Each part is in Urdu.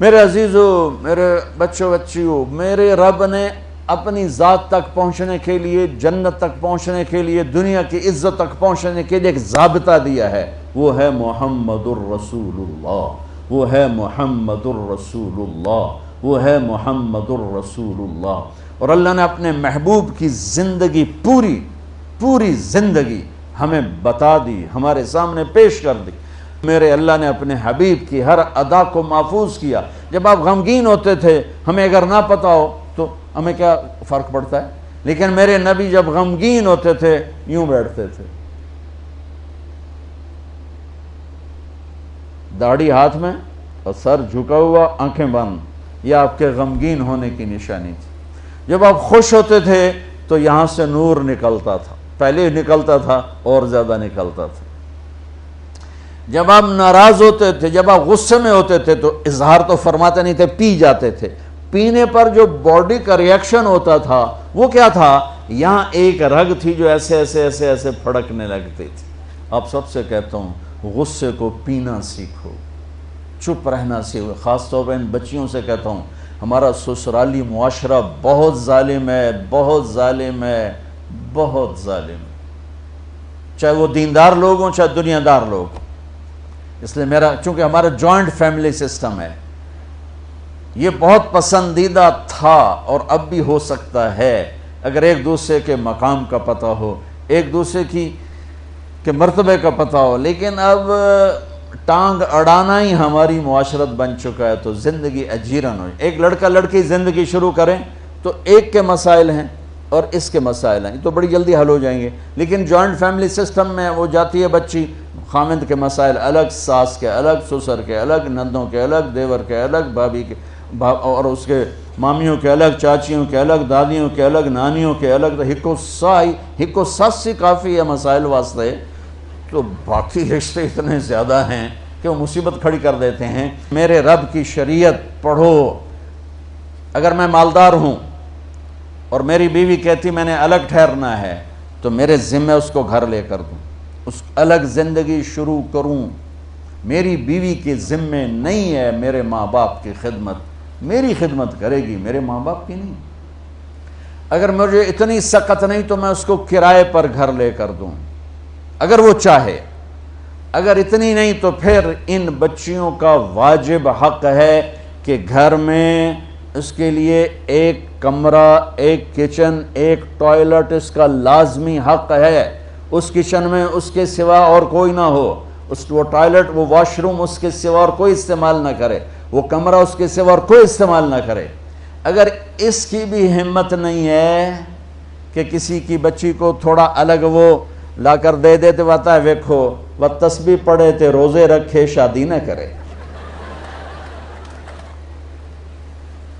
میرے عزیزو، میرے بچوں بچیوں، میرے رب نے اپنی ذات تک پہنچنے کے لیے، جنت تک پہنچنے کے لیے، دنیا کی عزت تک پہنچنے کے لیے ایک ضابطہ دیا ہے، وہ ہے محمد الرسول اللہ، وہ ہے محمد الرسول اللہ، وہ ہے محمد الرسول اللہ۔ اور اللہ نے اپنے محبوب کی زندگی پوری زندگی ہمیں بتا دی، ہمارے سامنے پیش کر دی۔ میرے اللہ نے اپنے حبیب کی ہر ادا کو محفوظ کیا۔ جب آپ غمگین ہوتے تھے، ہمیں اگر نہ پتا ہو تو ہمیں کیا فرق پڑتا ہے، لیکن میرے نبی جب غمگین ہوتے تھے یوں بیٹھتے تھے، داڑھی ہاتھ میں اور سر جھکا ہوا، آنکھیں بند۔ یہ آپ کے غمگین ہونے کی نشانی تھی۔ جب آپ خوش ہوتے تھے تو یہاں سے نور نکلتا تھا، پہلے نکلتا تھا اور زیادہ نکلتا تھا۔ جب آپ ناراض ہوتے تھے، جب آپ غصے میں ہوتے تھے تو اظہار تو فرماتے نہیں تھے، پی جاتے تھے۔ پینے پر جو باڈی کا ریئیکشن ہوتا تھا وہ کیا تھا؟ یہاں ایک رگ تھی جو ایسے ایسے ایسے ایسے پھڑکنے لگتی تھی۔ آپ سب سے کہتا ہوں، غصے کو پینا سیکھو، چپ رہنا سیکھو۔ خاص طور پر ان بچیوں سے کہتا ہوں، ہمارا سسرالی معاشرہ بہت ظالم ہے، بہت ظالم ہے، بہت ظالم ہے، چاہے وہ دیندار لوگ ہوں، چاہے دنیا دار لوگ ہوں۔ اس لیے چونکہ ہمارا جوائنٹ فیملی سسٹم ہے، یہ بہت پسندیدہ تھا اور اب بھی ہو سکتا ہے اگر ایک دوسرے کے مقام کا پتہ ہو، ایک دوسرے کے مرتبے کا پتہ ہو، لیکن اب ٹانگ اڑانا ہی ہماری معاشرت بن چکا ہے، تو زندگی اجیرن ہو۔ ایک لڑکا لڑکی زندگی شروع کریں تو ایک کے مسائل ہیں اور اس کے مسائل ہیں، تو بڑی جلدی حل ہو جائیں گے، لیکن جوائنٹ فیملی سسٹم میں وہ جاتی ہے بچی، خامند کے مسائل الگ، ساس کے الگ، سسر کے الگ، نندوں کے الگ، دیور کے الگ، بھابھی کے اور اس کے مامیوں کے الگ، چاچیوں کے الگ، دادیوں کے الگ، نانیوں کے الگ، ہکو ساسی کافی ہے مسائل واسطے، تو باقی رشتے اتنے زیادہ ہیں کہ وہ مصیبت کھڑی کر دیتے ہیں۔ میرے رب کی شریعت پڑھو۔ اگر میں مالدار ہوں اور میری بیوی کہتی میں نے الگ ٹھہرنا ہے تو میرے ذمہ اس کو گھر لے کر دوں، اس الگ زندگی شروع کروں۔ میری بیوی کے ذمہ نہیں ہے میرے ماں باپ کی خدمت، میری خدمت کرے گی، میرے ماں باپ کی نہیں۔ اگر مجھے اتنی سخت نہیں تو میں اس کو کرائے پر گھر لے کر دوں اگر وہ چاہے۔ اگر اتنی نہیں تو پھر ان بچیوں کا واجب حق ہے کہ گھر میں اس کے لیے ایک کمرہ، ایک کچن، ایک ٹوائلٹ اس کا لازمی حق ہے۔ اس کچن میں اس کے سوا اور کوئی نہ ہو، وہ ٹوائلٹ، وہ واش روم اس کے سوا اور کوئی استعمال نہ کرے، وہ کمرہ اس کے سوا اور کوئی استعمال نہ کرے۔ اگر اس کی بھی ہمت نہیں ہے کہ کسی کی بچی کو تھوڑا الگ وہ لا کر دے دیتے، بتا ہے ویکھو وہ تسبیح پڑھے تے روزے رکھے، شادی نہ کرے۔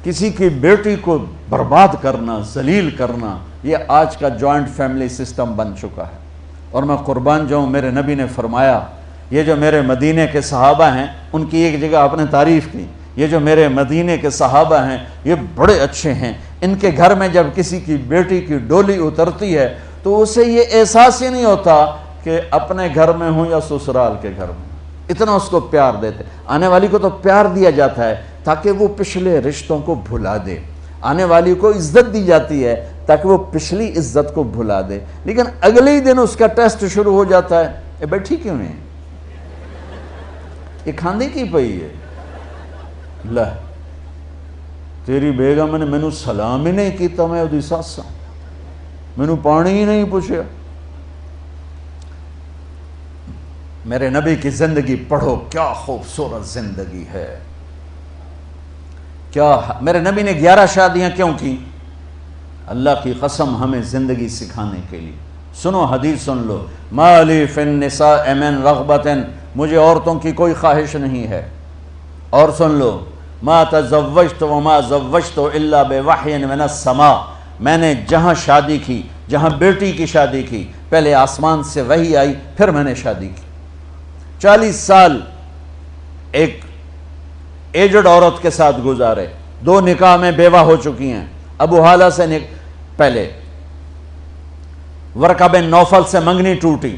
کسی کی بیٹی کو برباد کرنا، ذلیل کرنا، یہ آج کا جوائنٹ فیملی سسٹم بن چکا ہے۔ اور میں قربان جاؤں، میرے نبی نے فرمایا، یہ جو میرے مدینے کے صحابہ ہیں، ان کی ایک جگہ آپ نے تعریف کی، یہ جو میرے مدینے کے صحابہ ہیں یہ بڑے اچھے ہیں، ان کے گھر میں جب کسی کی بیٹی کی ڈولی اترتی ہے تو اسے یہ احساس ہی نہیں ہوتا کہ اپنے گھر میں ہوں یا سسرال کے گھر میں، اتنا اس کو پیار دیتے۔ آنے والی کو تو پیار دیا جاتا ہے تاکہ وہ پچھلے رشتوں کو بھلا دے، آنے والی کو عزت دی جاتی ہے تاکہ وہ پچھلی عزت کو بھلا دے، لیکن اگلے ہی دن اس کا ٹیسٹ شروع ہو جاتا ہے، یہ بیٹھی کیوں نہیں، یہ کھاندی کی پئی ہے، لہ تیری بیگم نے مینوں سلام ہی نہیں کیتا، میں اودی ساس ہاں، مینوں پانی ہی نہیں پوچھا۔ میرے نبی کی زندگی پڑھو، کیا خوبصورت زندگی ہے، کیا میرے نبی نے 11 شادیاں کیوں کی؟ اللہ کی قسم ہمیں زندگی سکھانے کے لیے۔ سنو حدیث سن لو، ما لی فی النساء من رغبت، مجھے عورتوں کی کوئی خواہش نہیں ہے۔ اور سن لو، ما تزوجت وما زوجت الا بوحی من السماء، میں نے جہاں شادی کی، جہاں بیٹی کی شادی کی، پہلے آسمان سے وحی آئی، پھر میں نے شادی کی۔ 40 سال ایک ایجڈ عورت کے ساتھ گزارے، 2 نکاح میں بیوہ ہو چکی ہیں۔ ابو حالہ سے پہلے ورقہ بن نوفل سے منگنی ٹوٹی،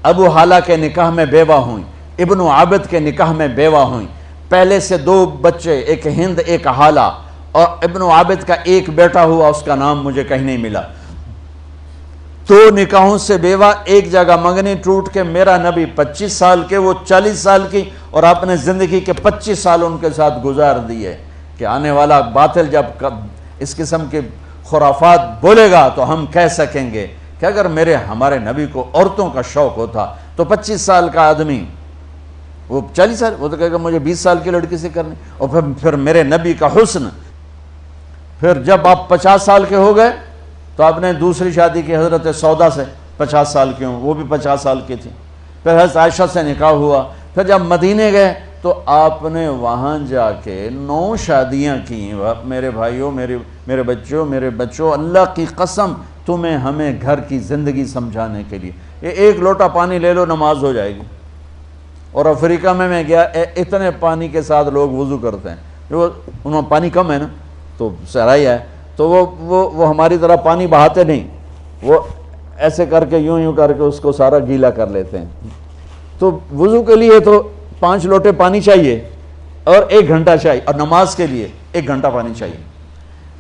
ابو حالہ کے نکاح میں بیوہ ہوئیں، ابن عابد کے نکاح میں بیوہ ہوئیں، پہلے سے 2 بچے، ایک ہند ایک حالہ، اور ابن عابد کا ایک بیٹا ہوا، اس کا نام مجھے کہیں نہیں ملا۔ 2 نکاحوں سے بیوہ، ایک جگہ منگنی ٹوٹ کے میرا نبی 25 سال کے، وہ 40 سال کی، اور اپنے زندگی کے 25 سال ان کے ساتھ گزار دیے کہ آنے والا باطل جب اس قسم کے خرافات بولے گا تو ہم کہہ سکیں گے کہ اگر ہمارے نبی کو عورتوں کا شوق ہوتا تو 25 سال کا آدمی، وہ 40 سال، وہ تو کہے گا مجھے 20 سال کی لڑکی سے کرنی، اور پھر میرے نبی کا حسن۔ پھر جب آپ 50 سال کے ہو گئے تو آپ نے دوسری شادی کی حضرت سودا سے، 50 سال کی ہوں، وہ بھی 50 سال کی تھی۔ پھر حضرت عائشہ سے نکاح ہوا۔ پھر جب مدینے گئے تو آپ نے وہاں جا کے 9 شادیاں کی۔ میرے بھائیوں، میرے بچوں، اللہ کی قسم تمہیں ہمیں گھر کی زندگی سمجھانے کے لیے یہ 1 لوٹا پانی لے لو، نماز ہو جائے گی۔ اور افریقہ میں گیا، اتنے پانی کے ساتھ لوگ وضو کرتے ہیں، انہوں پانی کم ہے نا، تو صحرائی ہے، تو وہ ہماری طرح پانی بہاتے نہیں، وہ ایسے کر کے یوں کر کے اس کو سارا گیلا کر لیتے ہیں۔ تو وضو کے لیے تو 5 لوٹے پانی چاہیے اور 1 گھنٹہ چاہیے، اور نماز کے لیے 1 گھنٹہ پانی چاہیے۔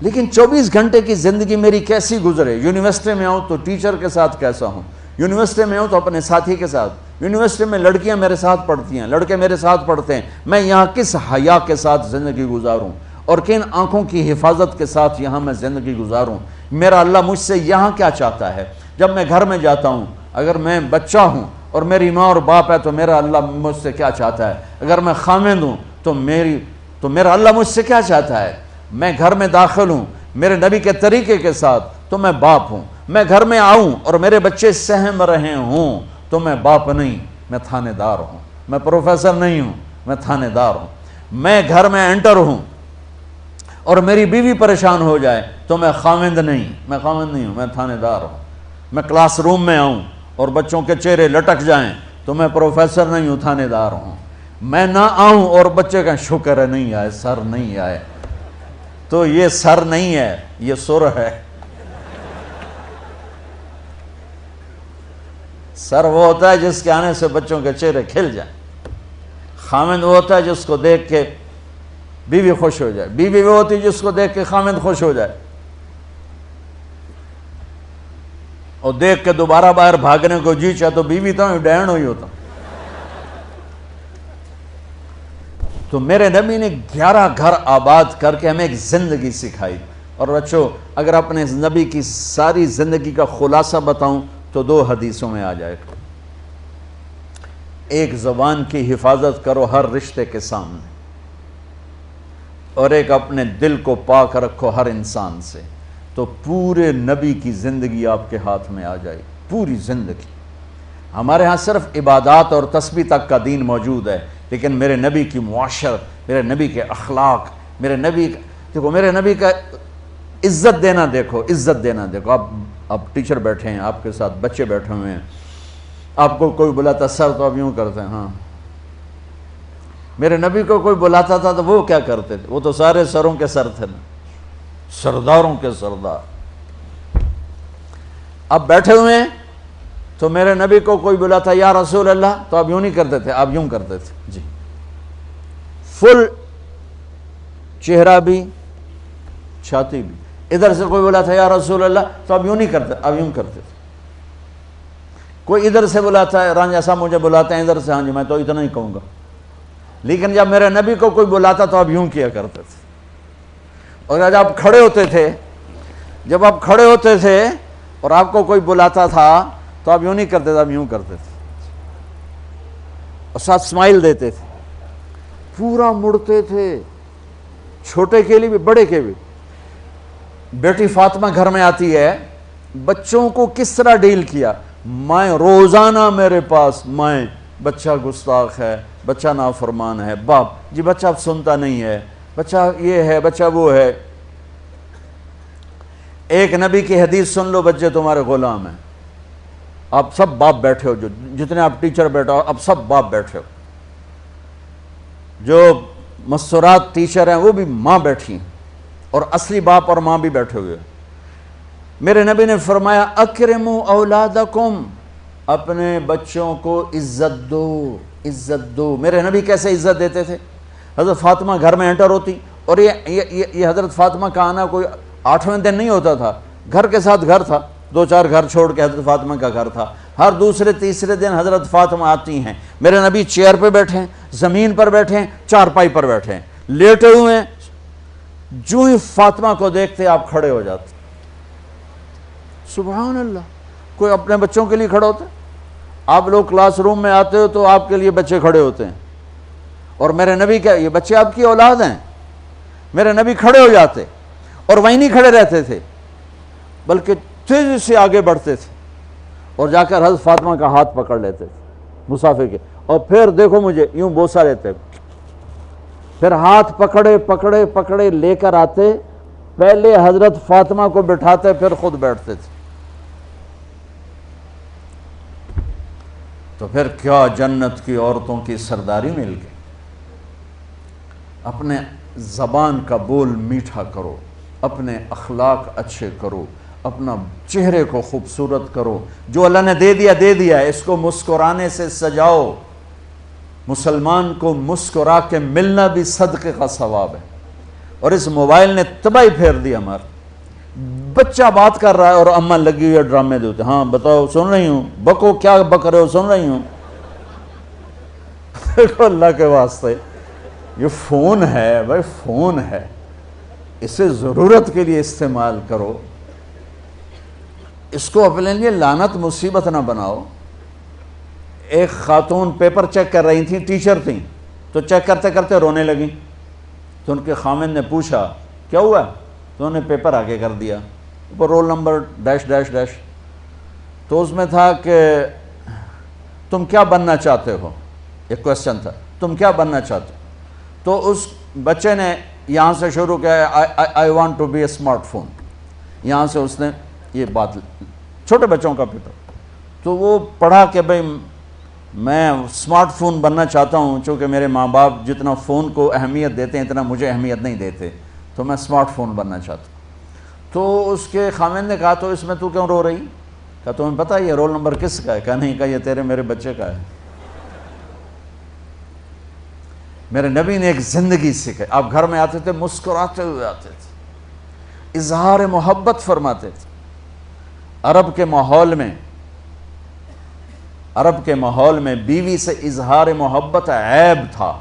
لیکن 24 گھنٹے کی زندگی میری کیسی گزرے؟ یونیورسٹی میں ہوں تو ٹیچر کے ساتھ کیسا ہوں، یونیورسٹی میں ہوں تو اپنے ساتھی کے ساتھ، یونیورسٹی میں لڑکیاں میرے ساتھ پڑھتی ہیں، لڑکے میرے ساتھ پڑھتے ہیں، میں یہاں کس حیا کے ساتھ زندگی گزاروں اور کن آنکھوں کی حفاظت کے ساتھ یہاں میں زندگی گزاروں؟ میرا اللہ مجھ سے یہاں کیا چاہتا ہے؟ جب میں گھر میں جاتا ہوں، اگر میں بچہ ہوں اور میری ماں اور باپ ہے تو میرا اللہ مجھ سے کیا چاہتا ہے؟ اگر میں خامند ہوں تو میرا اللہ مجھ سے کیا چاہتا ہے؟ میں گھر میں داخل ہوں میرے نبی کے طریقے کے ساتھ تو میں باپ ہوں، میں گھر میں آؤں اور میرے بچے سہم رہے ہوں تو میں باپ نہیں، میں تھانے دار ہوں، میں پروفیسر نہیں ہوں، میں تھانے دار ہوں۔ میں گھر میں انٹر ہوں اور میری بیوی پریشان ہو جائے تو میں خامند نہیں ہوں، میں تھانے دار ہوں۔ میں کلاس روم میں آؤں اور بچوں کے چہرے لٹک جائیں تو میں پروفیسر نہیں ہوں، تھانے دار ہوں۔ میں نہ آؤں اور بچے کہیں شکر ہے نہیں آئے، سر نہیں آئے، تو یہ سر نہیں ہے، یہ سر ہے۔ سر وہ ہوتا ہے جس کے آنے سے بچوں کے چہرے کھل جائیں، خامند وہ ہوتا ہے جس کو دیکھ کے بیوی خوش ہو جائے، بیوی وہ ہوتی ہے جس کو دیکھ کے خامند خوش ہو جائے، اور دیکھ کے دوبارہ باہر بھاگنے کو جی چاہے تو بیوی تو ڈینڈ ہوئی ہوتا۔ تو میرے نبی نے 11 گھر آباد کر کے ہمیں ایک زندگی سکھائی۔ اور بچوں، اگر اپنے نبی کی ساری زندگی کا خلاصہ بتاؤں تو 2 حدیثوں میں آ جائے گا۔ ایک، زبان کی حفاظت کرو ہر رشتے کے سامنے، اور ایک، اپنے دل کو پاک رکھو ہر انسان سے، تو پورے نبی کی زندگی آپ کے ہاتھ میں آ جائے، پوری زندگی۔ ہمارے ہاں صرف عبادات اور تسبیح تک کا دین موجود ہے، لیکن میرے نبی کی معاشرت، میرے نبی کے اخلاق، میرے نبی کا عزت دینا دیکھو، عزت دینا دیکھو۔ آپ ٹیچر بیٹھے ہیں، آپ کے ساتھ بچے بیٹھے ہوئے ہیں، آپ کو کوئی بلاتا سر تو آپ یوں کرتے ہیں، ہاں۔ میرے نبی کو کوئی بلاتا تھا تو وہ کیا کرتے تھے؟ وہ تو سارے سروں کے سر تھے نا، سرداروں کے سردار۔ اب بیٹھے ہوئے ہیں تو میرے نبی کو کوئی بلاتا یا رسول اللہ تو آپ یوں نہیں کرتے تھے، آپ یوں کرتے تھے، جی، فل چہرہ بھی چھاتی بھی۔ ادھر سے کوئی بلاتا یا رسول اللہ تو آپ یوں نہیں کرتے، آپ یوں کرتے تھے۔ کوئی ادھر سے بلاتا ہے، رانجھا صاحب مجھے بلاتے ہیں ادھر سے، ہاں جی میں تو اتنا ہی کہوں گا، لیکن جب میرے نبی کو کوئی بلاتا تو آپ یوں کیا کرتے تھے۔ اور جب آپ کھڑے ہوتے تھے اور آپ کو کوئی بلاتا تھا تو آپ یوں نہیں کرتے تھے، آپ یوں کرتے تھے، اور ساتھ اسمائل دیتے تھے، پورا مڑتے تھے، چھوٹے کے لیے بھی بڑے کے بھی۔ بیٹی فاطمہ گھر میں آتی ہے، بچوں کو کس طرح ڈیل کیا؟ میں روزانہ میرے پاس بچہ گستاخ ہے، بچہ نافرمان ہے، باپ جی بچہ اب سنتا نہیں ہے، بچہ یہ ہے، بچہ وہ ہے۔ ایک نبی کی حدیث سن لو، بچے تمہارے غلام ہیں۔ آپ سب باپ بیٹھے ہو، جو جتنے آپ ٹیچر بیٹھا ہو، اب سب باپ بیٹھے ہو، جو مستورات ٹیچر ہیں وہ بھی ماں بیٹھی ہیں، اور اصلی باپ اور ماں بھی بیٹھے ہوئے۔ میرے نبی نے فرمایا اکرموا اولادکم، اپنے بچوں کو عزت دو، عزت دو۔ میرے نبی کیسے عزت دیتے تھے؟ حضرت فاطمہ گھر میں انٹر ہوتی، اور یہ حضرت فاطمہ کا آنا کوئی 8ویں دن نہیں ہوتا تھا، گھر کے ساتھ گھر تھا، 2-4 گھر چھوڑ کے حضرت فاطمہ کا گھر تھا، ہر دوسرے تیسرے دن حضرت فاطمہ آتی ہیں، میرے نبی چیئر پہ بیٹھے ہیں، زمین پر بیٹھے ہیں، چارپائی پر بیٹھے ہیں، لیٹے ہوئے ہیں، جو ہی فاطمہ کو دیکھتے آپ کھڑے ہو جاتے. سبحان اللہ. کوئی اپنے بچوں کے لیے کھڑے ہوتے ہیں؟ آپ لوگ کلاس روم میں آتے ہو تو آپ کے لیے بچے کھڑے ہوتے ہیں، اور میرے نبی کیا، یہ بچے آپ کی اولاد ہیں، میرے نبی کھڑے ہو جاتے، اور وہیں نہیں کھڑے رہتے تھے بلکہ تیزی سے آگے بڑھتے تھے اور جا کر حضرت فاطمہ کا ہاتھ پکڑ لیتے تھے مسافر کے، اور پھر دیکھو مجھے یوں بوسہ لیتے، پھر ہاتھ پکڑے پکڑے پکڑے لے کر آتے، پہلے حضرت فاطمہ کو بٹھاتے پھر خود بیٹھتے تھے. تو پھر کیا جنت کی عورتوں کی سرداری مل گئی. اپنے زبان کا بول میٹھا کرو، اپنے اخلاق اچھے کرو، اپنا چہرے کو خوبصورت کرو، جو اللہ نے دے دیا اس کو مسکرانے سے سجاؤ. مسلمان کو مسکرا کے ملنا بھی صدقے کا ثواب ہے. اور اس موبائل نے تباہی پھیر دی ہمارا. بچہ بات کر رہا ہے اور اماں لگی ہوئی ہے ڈرامے دیتے، ہاں بتاؤ سن رہی ہوں، بکو کیا بک رہے ہو، سن رہی ہوں. دیکھو اللہ کے واسطے یہ فون ہے بھائی، فون ہے، اسے ضرورت کے لیے استعمال کرو، اس کو اپنے لیے لعنت مصیبت نہ بناؤ. ایک خاتون پیپر چیک کر رہی تھیں، ٹیچر تھیں، تو چیک کرتے کرتے رونے لگیں، تو ان کے خامن نے پوچھا کیا ہوا، تو انہوں نے پیپر آگے کر دیا، roll number dash dash dash. تو اس میں تھا کہ تم کیا بننا چاہتے ہو، ایک کویسچن تھا، تم کیا بننا چاہتے ہو. تو اس بچے نے یہاں سے شروع کیا، I want to be a smartphone. یہاں سے اس نے یہ بات، چھوٹے بچوں کا پیپر، تو وہ پڑھا کہ بھئی میں اسمارٹ فون بننا چاہتا ہوں، چونکہ میرے ماں باپ جتنا فون کو اہمیت دیتے ہیں اتنا مجھے اہمیت نہیں دیتے، تو میں اسمارٹ فون بننا چاہتا ہوں. تو اس کے خامن نے کہا تو اس میں تو کیوں رو رہی؟ کہا تمہیں پتہ یہ رول نمبر کس کا ہے؟ کہا نہیں. کہا یہ تیرے میرے بچے کا ہے. میرے نبی نے ایک زندگی سکھائی. آپ گھر میں آتے تھے مسکراتے ہوئے آتے تھے، اظہار محبت فرماتے تھے. عرب کے ماحول میں بیوی سے اظہار محبت عیب تھا،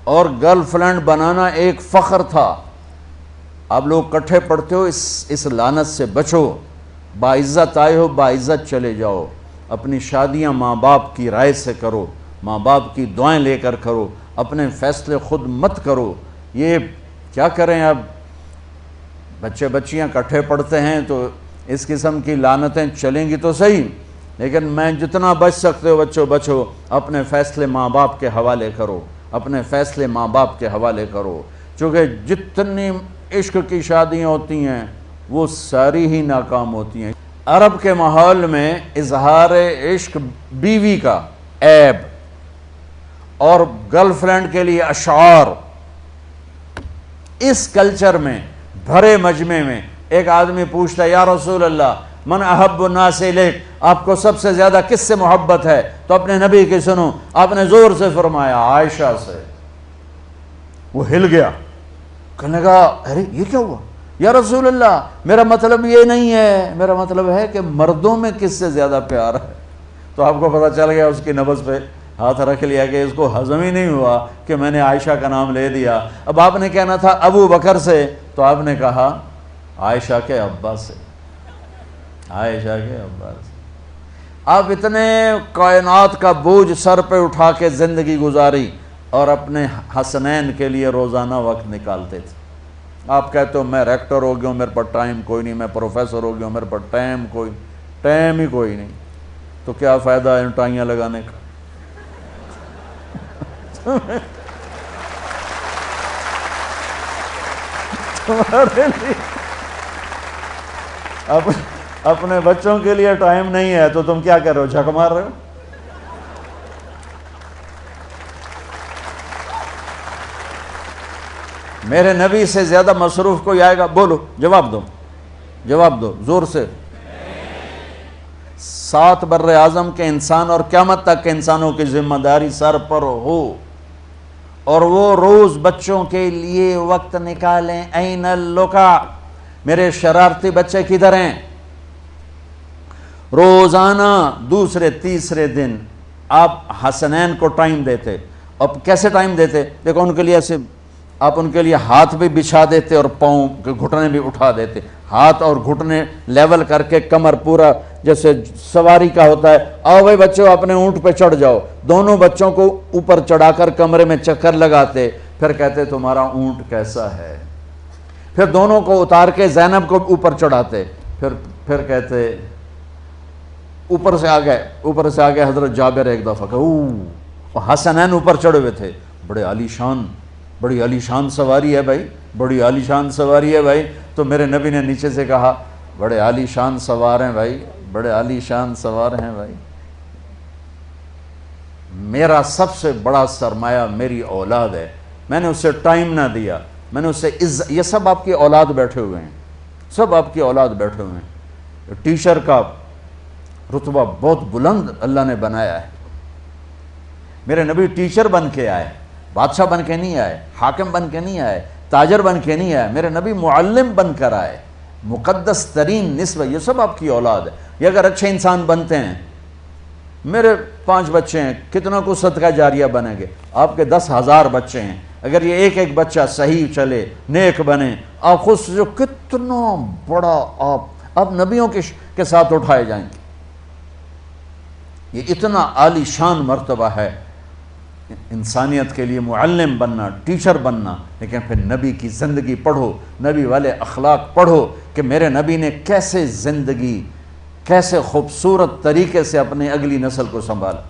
اور گرل فرینڈ بنانا ایک فخر تھا. آپ لوگ کٹھے پڑھتے ہو، اس لعنت سے بچو. باعزت آئے ہو باعزت چلے جاؤ. اپنی شادیاں ماں باپ کی رائے سے کرو، ماں باپ کی دعائیں لے کر کرو، اپنے فیصلے خود مت کرو. یہ کیا کریں، اب بچے بچیاں کٹھے پڑھتے ہیں تو اس قسم کی لعنتیں چلیں گی تو صحیح، لیکن میں جتنا بچ سکتے ہو بچو بچو. اپنے فیصلے ماں باپ کے حوالے کرو، اپنے فیصلے ماں باپ کے حوالے کرو. چونکہ جتنی عشق کی شادیاں ہوتی ہیں وہ ساری ہی ناکام ہوتی ہیں. عرب کے ماحول میں اظہار عشق بیوی کا عیب، اور گرل فرینڈ کے لیے اشعار. اس کلچر میں بھرے مجمع میں ایک آدمی پوچھتا ہے یا رسول اللہ من احب الناس الیک، آپ کو سب سے زیادہ کس سے محبت ہے؟ تو اپنے نبی کی سنو. آپ نے زور سے فرمایا عائشہ سے. وہ ہل گیا، کہنے لگا ارے یہ کیا ہوا یا رسول اللہ، میرا مطلب یہ نہیں ہے، میرا مطلب ہے کہ مردوں میں کس سے زیادہ پیار ہے. تو آپ کو پتہ چل گیا، اس کی نبض پہ ہاتھ رکھ لیا کہ اس کو ہضم ہی نہیں ہوا کہ میں نے عائشہ کا نام لے دیا. اب آپ نے کہنا تھا ابو بکر سے، تو آپ نے کہا عائشہ کے ابا سے، عائشہ کے ابا سے. آپ اتنے کائنات کا بوجھ سر پہ اٹھا کے زندگی گزاری اور اپنے حسنین کے لیے روزانہ وقت نکالتے تھے. آپ کہتے ہو میں ریکٹر ہو گیا ہوں، میرے پاس ٹائم کوئی نہیں، میں پروفیسر ہو گیا ہوں، میرے پاس ٹائم ہی کوئی نہیں. تو کیا فائدہ ہے ٹائیاں لگانے کا؟ تمہارے لیے اپنے بچوں کے لیے ٹائم نہیں ہے تو تم کیا کر رہے ہو، جھک مار رہے ہو؟ میرے نبی سے زیادہ مصروف کوئی آئے گا؟ بولو، جواب دو زور سے. 7 بر اعظم کے انسان اور قیامت تک کے انسانوں کی ذمہ داری سر پر ہو، اور وہ روز بچوں کے لیے وقت نکالیں. این اللقا، میرے شرارتی بچے کدھر ہیں؟ روزانہ دوسرے تیسرے دن آپ حسنین کو ٹائم دیتے. اب کیسے ٹائم دیتے؟ دیکھو ان کے لیے ایسے آپ ان کے لیے ہاتھ بھی بچھا دیتے اور پاؤں کے گھٹنے بھی اٹھا دیتے. ہاتھ اور گھٹنے لیول کر کے کمر پورا جیسے سواری کا ہوتا ہے. آؤ بھائی بچوں اپنے اونٹ پہ چڑھ جاؤ. دونوں بچوں کو اوپر چڑھا کر کمرے میں چکر لگاتے. پھر کہتے تمہارا اونٹ کیسا ہے. پھر دونوں کو اتار کے زینب کو اوپر چڑھاتے. پھر کہتے اوپر سے آ گئے حضرت جابر ایک دفعہ کہ حسنین اوپر چڑھے ہوئے تھے. بڑی عالی شان سواری ہے بھائی، بڑی عالی شان سواری ہے بھائی. تو میرے نبی نے نیچے سے کہا بڑے عالی شان سوار ہیں بھائی، بڑے عالی شان سوار ہیں بھائی. میرا سب سے بڑا سرمایہ میری اولاد ہے. میں نے اسے ٹائم نہ دیا، میں نے اسے یہ سب آپ کی اولاد بیٹھے ہوئے ہیں، سب آپ کی اولاد بیٹھے ہوئے ہیں. ٹیچر کا رتبہ بہت بلند اللہ نے بنایا ہے. میرے نبی ٹیچر بن کے آئے، بادشاہ بن کے نہیں آئے، حاکم بن کے نہیں آئے، تاجر بن کے نہیں آئے. میرے نبی معلم بن کر آئے. مقدس ترین نسبت، یہ سب آپ کی اولاد ہے. یہ اگر اچھے انسان بنتے ہیں، میرے 5 بچے ہیں، کتنا کو صدقہ جاریہ بنیں گے؟ آپ کے 10,000 بچے ہیں، اگر یہ ایک بچہ صحیح چلے، نیک بنے، آپ خود سے جو کتنا بڑا آپ نبیوں کے ساتھ اٹھائے جائیں گے. یہ اتنا عالی شان مرتبہ ہے انسانیت کے لیے، معلم بننا، ٹیچر بننا. لیکن پھر نبی کی زندگی پڑھو، نبی والے اخلاق پڑھو کہ میرے نبی نے کیسے زندگی، کیسے خوبصورت طریقے سے اپنی اگلی نسل کو سنبھالا.